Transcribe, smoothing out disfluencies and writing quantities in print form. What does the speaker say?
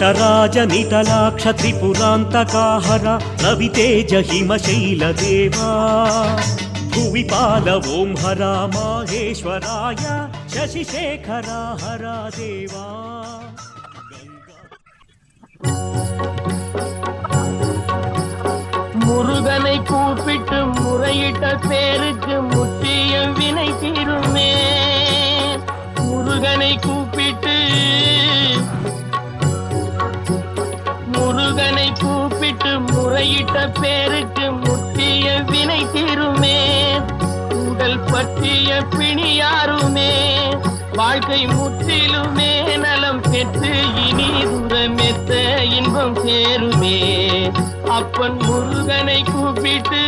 नटराज नितलाक्ष त्रिपुरान्तकाहर रवितेज हिमशैलदेवा भुवि पाल ओं हरा माहेश्वराय शशिशेखरा हरा देवा முருகனை கூப்பிட்டு முறையிட்ட பேருக்கு முற்றிய வினை தீருமே. முருகனை கூப்பிட்டு முறையிட்ட பேருக்கு முற்றிய வினை தீருமே. உடல் பற்றிய பிணியாருமே வாழ்க்கை முற்றிலுமே நலம் பெற்று இனி துரமெத்த இன்பம் சேருமே. அப்பன் முருகனை கூப்பிட்டு